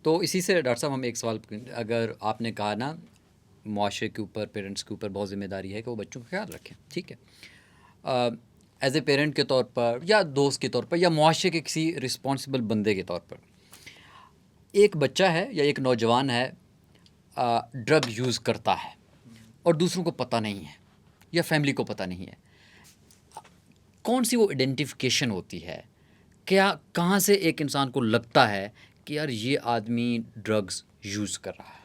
तो इसी से डॉक्टर साहब हम एक सवाल अगर आपने कहा ना मुआशरे के ऊपर, पेरेंट्स के ऊपर बहुत ज़िम्मेदारी है कि वो बच्चों का ख्याल रखें, ठीक है, एज ए पेरेंट के तौर पर या दोस्त के तौर पर या मुआशरे के किसी रिस्पॉन्सिबल बंदे के तौर पर, एक बच्चा है या एक नौजवान है ड्रग यूज़ करता है और दूसरों को पता नहीं है या फैमिली को पता नहीं है, कौन सी वो आइडेंटिफिकेशन होती है, क्या कहाँ से एक इंसान को लगता है कि यार ये आदमी ड्रग्स यूज़ कर रहा है?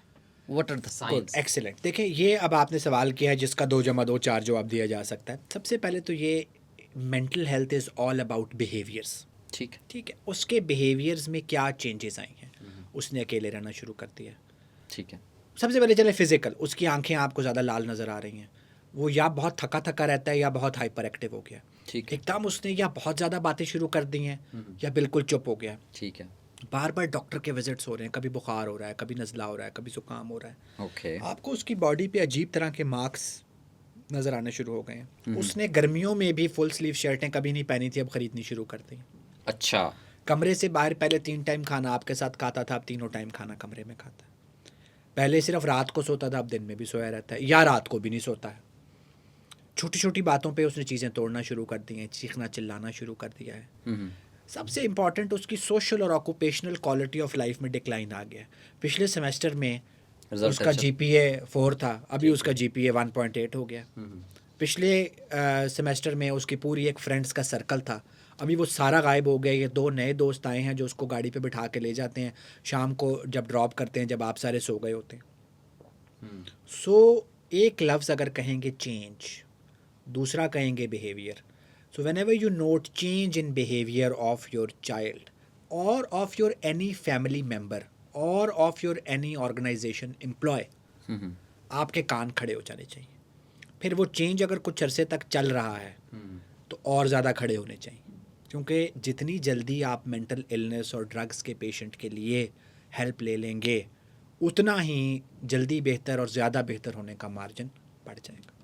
What are the science? Excellent. देखिए, ये अब आपने सवाल किया है जिसका 2+2 4 जवाब दिया जा सकता है। सबसे पहले तो ये mental health is all about behaviours. ठीक है, ठीक है, उसके बिहेवियर्स में क्या चेंजेस आई हैं, उसने अकेले रहना शुरू कर दिया। ठीक है, सबसे पहले चले फिजिकल, उसकी आंखें आपको ज़्यादा लाल नज़र आ रही हैं, वो या बहुत थका थका रहता है या बहुत हाइपर एक्टिव हो गया, ठीक है, एकदम उसने या बहुत ज़्यादा बातें शुरू कर दी हैं या बिल्कुल चुप हो गया, ठीक है, बार बार डॉक्टर के विजिट्स हो रहे हैं, कभी बुखार हो रहा है, कभी नज़ला हो रहा है, कभी ज़ुकाम हो रहा है, ओके, आपको उसकी बॉडी पे अजीब तरह के मार्क्स नज़र आने शुरू हो गए हैं। उसने गर्मियों में भी फुल स्लीव शर्टें कभी नहीं पहनी थी, अब ख़रीदनी शुरू कर दी। अच्छा, कमरे से बाहर पहले 3 टाइम खाना आपके साथ खाता था, अब 3 टाइम खाना कमरे में खाता है। पहले सिर्फ रात को सोता था, अब दिन में भी सोया रहता है या रात को भी नहीं सोता है। छोटी छोटी बातों पे उसने चीज़ें तोड़ना शुरू कर दी हैं, चीखना चिल्लाना शुरू कर दिया है। सबसे इम्पॉर्टेंट, उसकी सोशल और ऑक्यूपेशनल क्वालिटी ऑफ लाइफ में डिक्लाइन आ गया है। पिछले सेमेस्टर में रिजल्ट उसका अच्छा, जीपीए 4 था, अभी उसका जीपीए 1.8 हो गया। पिछले सेमेस्टर में उसकी पूरी एक फ्रेंड्स का सर्कल था, अभी वो सारा गायब हो गया। ये 2 नए दोस्त आए हैं जो उसको गाड़ी पे बिठा के ले जाते हैं शाम को, जब ड्रॉप करते हैं, जब आप सारे सो गए होते हैं। सो एक लफ्ज़ अगर कहेंगे चेंज, दूसरा कहेंगे behaviour. So whenever you note change in behaviour of your child or of your any family member or of your any organisation employee, आपके कान खड़े हो जाने चाहिए। फिर वो चेंज अगर कुछ अरसे तक चल रहा है तो और ज़्यादा खड़े होने चाहिए, क्योंकि जितनी जल्दी आप मेंटल इलनेस और ड्रग्स के पेशेंट के लिए हेल्प ले लेंगे, उतना ही जल्दी बेहतर और ज़्यादा बेहतर होने का मार्जिन बढ़ जाएगा।